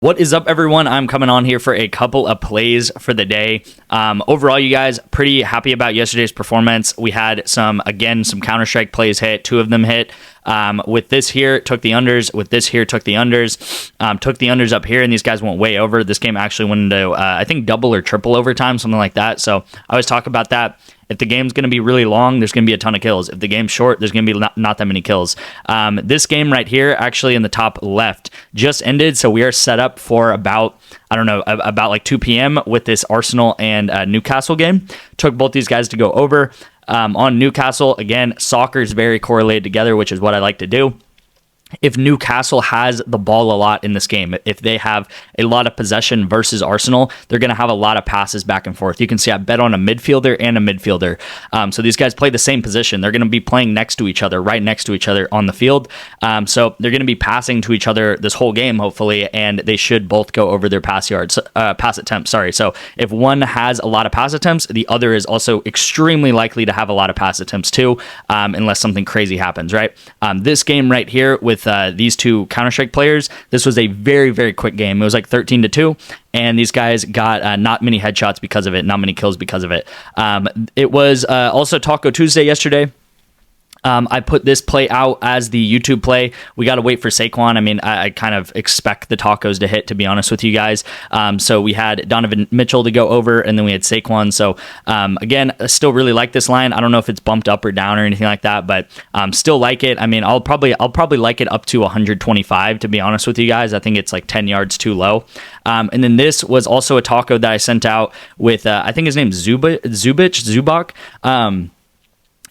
What is up, everyone? I'm coming on here for a couple of plays for the day. Overall, you guys, pretty happy about yesterday's performance. We had some Counter-Strike plays hit. 2 of them hit. With this here, took the unders. With this here, took the unders. Took the unders up here, and these guys went way over. This game actually went into, I think, double or triple overtime, something like that. So I always talk about that. If the game's going to be really long, there's going to be a ton of kills. If the game's short, there's going to be not that many kills. This game right here, actually in the top left, just ended, so we are set up for about like 2 p.m. with this Arsenal and Newcastle game. Took both these guys to go over. On Newcastle, again, soccer is very correlated together, which is what I like to do. If Newcastle has the ball a lot in this game, if they have a lot of possession versus Arsenal, they're going to have a lot of passes back and forth. You can see I bet on a midfielder and a midfielder. So these guys play the same position. They're going to be playing next to each other, right next to each other on the field. So they're going to be passing to each other this whole game, hopefully, and they should both go over their pass attempts. So if one has a lot of pass attempts, the other is also extremely likely to have a lot of pass attempts too, unless something crazy happens, right? This game right here with these 2 Counter-Strike players, this was a very, very quick game. It was like 13-2, and these guys got not many headshots because of it, not many kills because of it. It was also Taco Tuesday yesterday. I put this play out as the YouTube play. We got to wait for Saquon. I mean, I kind of expect the tacos to hit, to be honest with you guys. So we had Donovan Mitchell to go over, and then we had Saquon. So again, I still really like this line. I don't know if it's bumped up or down or anything like that, but still like it. I mean, I'll probably like it up to 125, to be honest with you guys. I think it's like 10 yards too low. And then this was also a taco that I sent out with, I think his name's Zubak.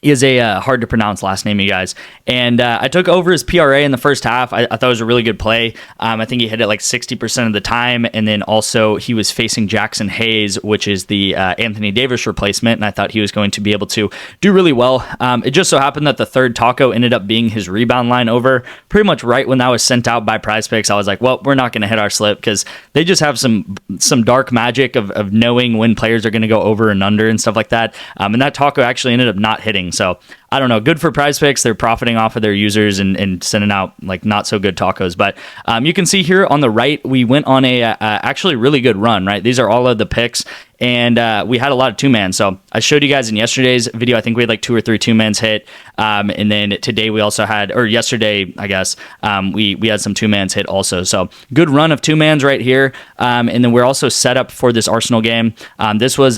He is a hard to pronounce last name, you guys. And I took over his PRA in the first half. I thought it was a really good play. I think he hit it like 60% of the time. And then also he was facing Jackson Hayes, which is the Anthony Davis replacement. And I thought he was going to be able to do really well. It just so happened that the third taco ended up being his rebound line over. Pretty much right when that was sent out by PrizePicks, I was like, well, we're not going to hit our slip because they just have some dark magic of knowing when players are going to go over and under and stuff like that. And that taco actually ended up not hitting. So I don't know. Good for PrizePicks. They're profiting off of their users and sending out like not so good tacos. But you can see here on the right, we went on a actually really good run, right? These are all of the picks. And we had a lot of 2-man. So I showed you guys in yesterday's video, I think we had like 2 or 3 2-mans hit. And then today we also had, or yesterday, I guess, we had some 2-mans hit also. So good run of 2-mans right here. And then we're also set up for this Arsenal game. This was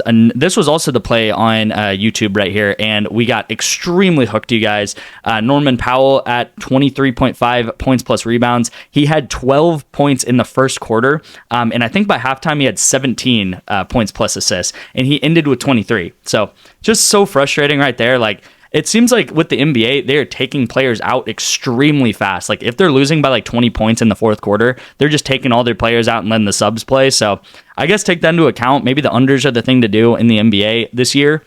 also the play on YouTube right here. And we got extremely hooked, you guys. Norman Powell at 23.5 points plus rebounds. He had 12 points in the first quarter. And I think by halftime he had 17 points plus assists, and he ended with 23. So just so frustrating right there. Like, it seems like with the NBA, they're taking players out extremely fast. Like, if they're losing by like 20 points in the fourth quarter, they're just taking all their players out and letting the subs play. So I guess take that into account. Maybe the unders are the thing to do in the NBA this year.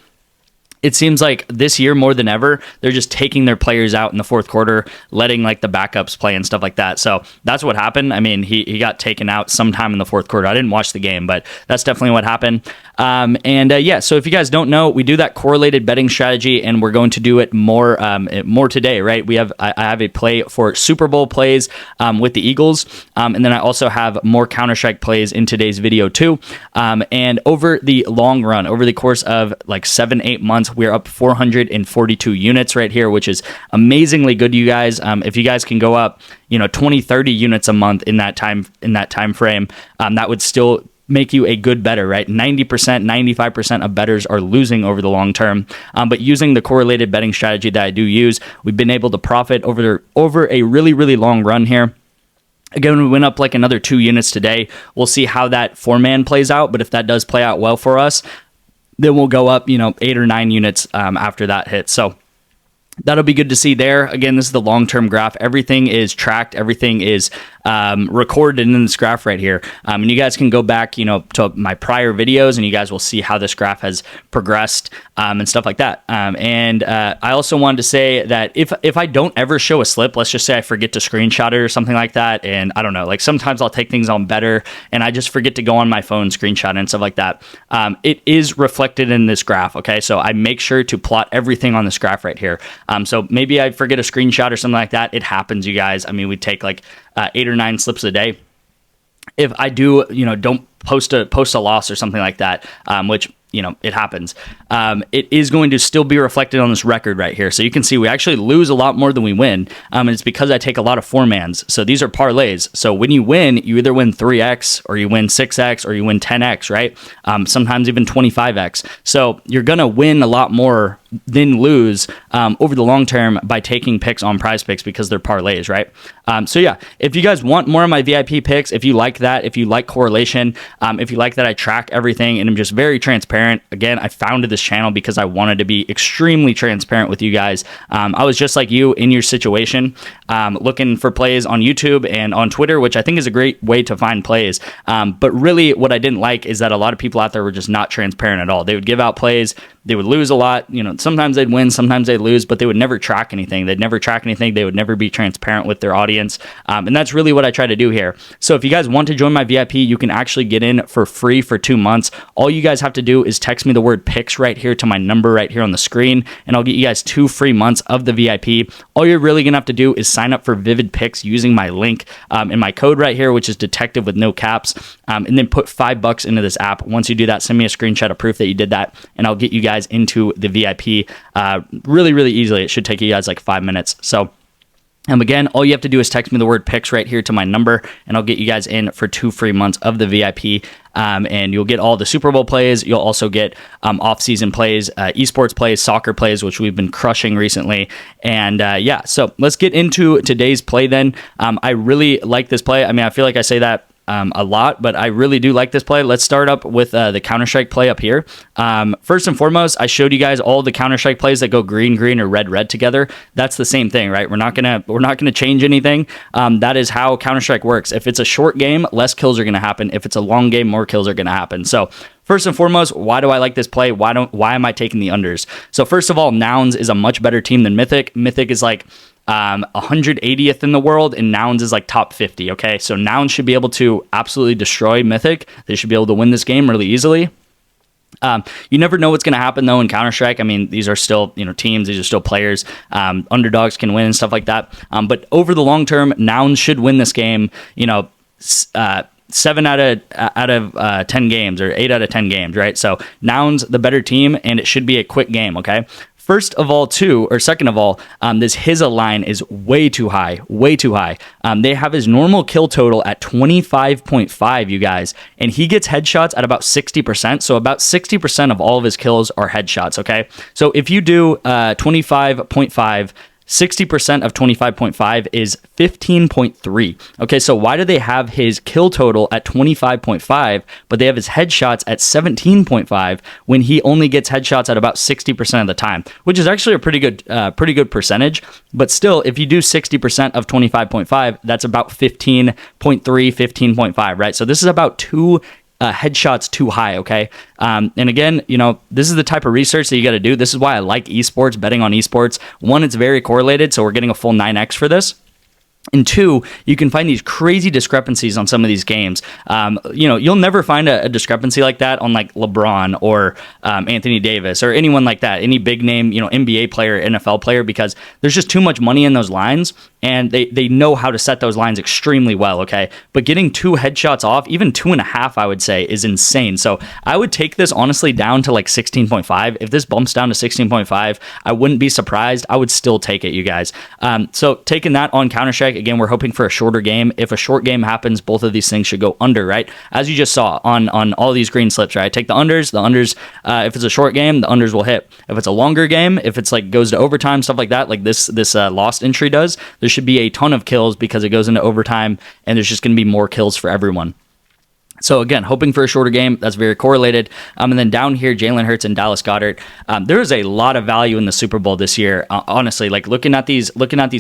It seems like this year more than ever, they're just taking their players out in the fourth quarter, letting like the backups play and stuff like that. So that's what happened. I mean, he got taken out sometime in the fourth quarter. I didn't watch the game, but that's definitely what happened. So if you guys don't know, we do that correlated betting strategy, and we're going to do it more today, right? I have a play for Super Bowl plays with the Eagles, and then I also have more Counter-Strike plays in today's video too. And over the long run, over the course of like 7-8 months, we're up 442 units right here, which is amazingly good, you guys. If you guys can go up, 20, 30 units a month in that time frame, that would still make you a good bettor, right? 90%, 95% of bettors are losing over the long term. But using the correlated betting strategy that I do use, we've been able to profit over a really, really long run here. Again, we went up like another 2 units today. We'll see how that 4-man plays out. But if that does play out well for us, then we'll go up, 8 or 9 units after that hits. So that'll be good to see there. Again, this is the long-term graph. Everything is tracked. Everything is recorded in this graph right here. And you guys can go back, to my prior videos, and you guys will see how this graph has progressed and stuff like that. I also wanted to say that if I don't ever show a slip, let's just say I forget to screenshot it or something like that, and I don't know, like sometimes I'll take things on better, and I just forget to go on my phone, screenshot it, and stuff like that. It is reflected in this graph, okay? So I make sure to plot everything on this graph right here. So maybe I forget a screenshot or something like that. It happens, you guys. I mean, we take like 8 or 9 slips a day. if I do, don't post a loss or something like that, which it happens. It is going to still be reflected on this record right here. So you can see we actually lose a lot more than we win. And it's because I take a lot of 4-mans. So these are parlays. So when you win, you either win 3x or you win 6x or you win 10x, right? Sometimes even 25x. So you're going to win a lot more than lose over the long term by taking picks on PrizePicks because they're parlays, right? So yeah, if you guys want more of my VIP picks, if you like that, if you like correlation, if you like that I track everything and I'm just very transparent. Again, I founded this channel because I wanted to be extremely transparent with you guys. I was just like you in your situation, looking for plays on YouTube and on Twitter, which I think is a great way to find plays. But really what I didn't like is that a lot of people out there were just not transparent at all. They would give out plays, they would lose a lot. Sometimes they'd win, sometimes they'd lose, but they would never track anything. They'd never track anything. They would never be transparent with their audience. And that's really what I try to do here. So if you guys want to join my VIP, you can actually get in for free for 2 months. All you guys have to do is text me the word picks right here to my number right here on the screen, and I'll get you guys 2 free months of the VIP. All you're really going to have to do is sign up for Vivid Picks using my link and my code right here, which is detective with no caps, and then put $5 into this app. Once you do that, send me a screenshot of proof that you did that, and I'll get you guys into the VIP really, really easily. It should take you guys like 5 minutes. So again, all you have to do is text me the word picks right here to my number, and I'll get you guys in for 2 free months of the VIP. And you'll get all the Super Bowl plays. You'll also get off-season plays, esports plays, soccer plays, which we've been crushing recently. And yeah, so let's get into today's play then. I really like this play. I mean, I feel like I say that a lot, but I really do like this play. Let's start up with the Counter-Strike play up here. First and foremost, I showed you guys all the Counter-Strike plays that go green, green, or red, red together. That's the same thing, right? We're not gonna change anything. That is how Counter-Strike works. If it's a short game, less kills are gonna happen. If it's a long game, more kills are gonna happen. So first and foremost, why do I like this play? Why am I taking the unders? So first of all, Nouns is a much better team than Mythic. Mythic is like 180th in the world, and Nouns is like top 50. Okay, so Nouns should be able to absolutely destroy Mythic. They should be able to win this game really easily. You never know what's going to happen though in Counter-Strike. I mean, these are still teams, these are still players. Underdogs can win and stuff like that. But over the long term, Nouns should win this game. 7 out of 10 games, or 8 out of 10 games, right? So Nouns the better team, and it should be a quick game. Okay. First of all, second of all, this Hisa line is way too high, way too high. They have his normal kill total at 25.5, you guys, and he gets headshots at about 60%. So about 60% of all of his kills are headshots, okay? So if you do 25.5, 60% of 25.5 is 15.3. Okay, so why do they have his kill total at 25.5, but they have his headshots at 17.5 when he only gets headshots at about 60% of the time, which is actually a pretty good percentage. But still, if you do 60% of 25.5, that's about 15.3, 15.5, right? So this is about 2 headshots too high, okay? And again, this is the type of research that you got to do. This is why I like esports, betting on esports. 1, it's very correlated, so we're getting a full 9x for this. And 2, you can find these crazy discrepancies on some of these games. You'll never find a discrepancy like that on like LeBron or Anthony Davis or anyone like that, any big name, NBA player, NFL player, because there's just too much money in those lines, and they know how to set those lines extremely well, okay? But getting 2 headshots off, even 2.5, I would say, is insane. So I would take this honestly down to like 16.5. If this bumps down to 16.5, I wouldn't be surprised. I would still take it, you guys. So taking that on Counter-Strike, again, we're hoping for a shorter game. If a short game happens, both of these things should go under, right? As you just saw on all these green slips, right? Take the unders, if it's a short game, the unders will hit. If it's a longer game, if it's like goes to overtime, stuff like that, like this lost entry does, there should be a ton of kills because it goes into overtime, and there's just going to be more kills for everyone. So again, hoping for a shorter game. That's very correlated. And then down here, Jalen Hurts and Dallas Goedert. There is a lot of value in the Super Bowl this year. Honestly, like looking at these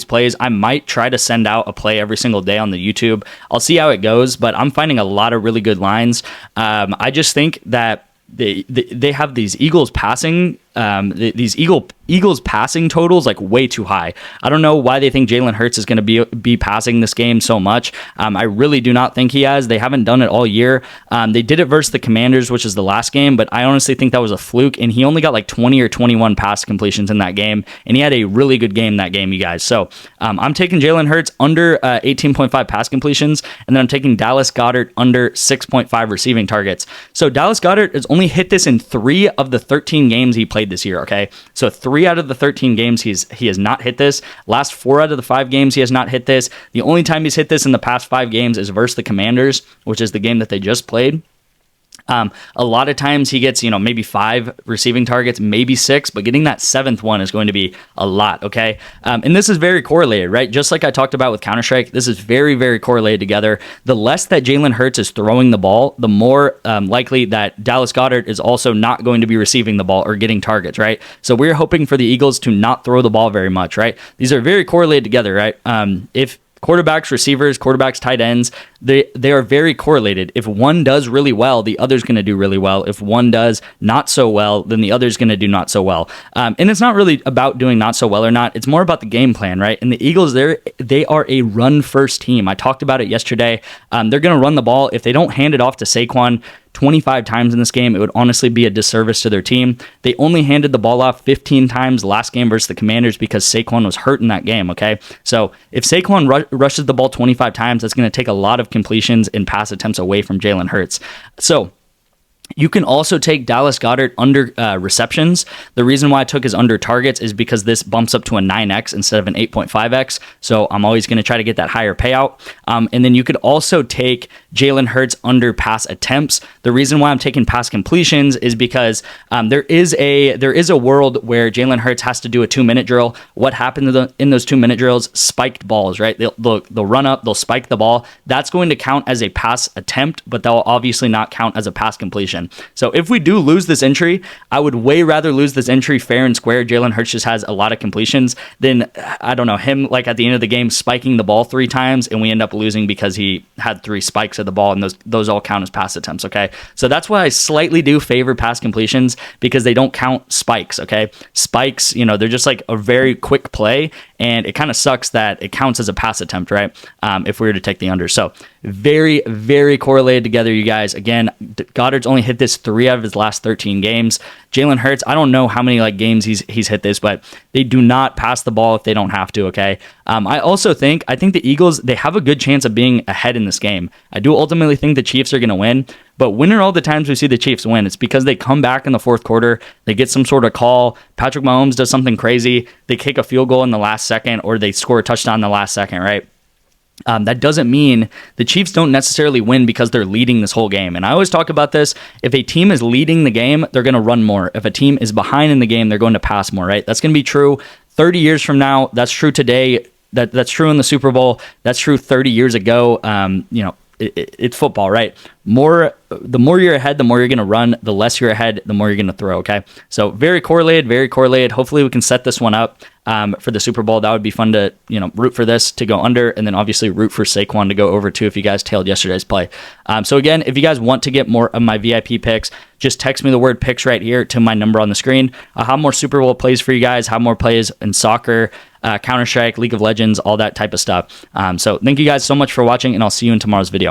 plays, I might try to send out a play every single day on the YouTube. I'll see how it goes, but I'm finding a lot of really good lines. I just think that they have these Eagles passing these Eagles passing totals like way too high. I don't know why they think Jalen Hurts is going to be passing this game so much. I really do not think he has. They haven't done it all year. They did it versus the Commanders, which is the last game, but I honestly think that was a fluke, and he only got like 20 or 21 pass completions in that game, and he had a really good game that game, you guys. So I'm taking Jalen Hurts under 18.5 pass completions, and then I'm taking Dallas Goedert under 6.5 receiving targets. So Dallas Goedert has only hit this in 3 of the 13 games he played this year, okay? So 3 out of the 13 games he has not hit this. Last 4 out of the 5 games he has not hit this. The only time he's hit this in the past 5 games is versus the Commanders, which is the game that they just played. A lot of times he gets, maybe 5 receiving targets, maybe 6, but getting that 7th one is going to be a lot, okay? And this is very correlated, right? Just like I talked about with Counter-Strike, this is very, very correlated together. The less that Jalen Hurts is throwing the ball, the more likely that Dallas Goedert is also not going to be receiving the ball or getting targets, right? So we're hoping for the Eagles to not throw the ball very much, right? These are very correlated together, right? If quarterbacks, receivers, quarterbacks, tight ends, they are very correlated. If one does really well, the other's going to do really well. If one does not so well, then the other's going to do not so well. And it's not really about doing not so well or not. It's more about the game plan, right? And the Eagles, they are a run-first team. I talked about it yesterday. They're going to run the ball. If they don't hand it off to Saquon 25 times in this game, it would honestly be a disservice to their team. They only handed the ball off 15 times last game versus the Commanders because Saquon was hurt in that game, okay? So if Saquon rushes the ball 25 times, that's going to take a lot of completions and pass attempts away from Jalen Hurts. So you can also take Dallas Goedert under receptions. The reason why I took his under targets is because this bumps up to a 9x instead of an 8.5x. So I'm always going to try to get that higher payout. And then you could also take Jalen Hurts under pass attempts. The reason why I'm taking pass completions is because there is a world where Jalen Hurts has to do a 2-minute drill. What happened in those 2-minute drills? Spiked balls, right? They'll run up, they'll spike the ball. That's going to count as a pass attempt, but that will obviously not count as a pass completion. So if we do lose this entry, I would way rather lose this entry fair and square. Jalen Hurts just has a lot of completions than, I don't know, him like at the end of the game spiking the ball 3 times and we end up losing because he had 3 spikes of the ball, and those all count as pass attempts, okay? So that's why I slightly do favor pass completions, because they don't count spikes, okay? Spikes, they're just like a very quick play, and it kind of sucks that it counts as a pass attempt, right? If we were to take the under. So very, very correlated together, you guys. Again, Goddard's only hit this 3 out of his last 13 games. Jalen Hurts, I don't know how many games he's hit this, but they do not pass the ball if they don't have to, okay? I think the Eagles, they have a good chance of being ahead in this game. I do ultimately think the Chiefs are going to win, but when are all the times we see the Chiefs win? It's because they come back in the 4th quarter, they get some sort of call, Patrick Mahomes does something crazy, they kick a field goal in the last second, or they score a touchdown in the last second, right? That doesn't mean the Chiefs don't necessarily win because they're leading this whole game. And I always talk about this. If a team is leading the game, they're going to run more. If a team is behind in the game, they're going to pass more, right? That's going to be true 30 years from now. That's true today. That's true in the Super Bowl. That's true 30 years ago. It's football, right? The more you're ahead, the more you're going to run. The less you're ahead, the more you're going to throw, okay? So very correlated, very correlated. Hopefully we can set this one up for the Super Bowl. That would be fun to, root for this to go under, and then obviously root for Saquon to go over too if you guys tailed yesterday's play. So again, if you guys want to get more of my VIP picks, just text me the word picks right here to my number on the screen. I'll have more Super Bowl plays for you guys, have more plays in soccer, Counter-Strike, League of Legends, all that type of stuff. So thank you guys so much for watching, and I'll see you in tomorrow's video.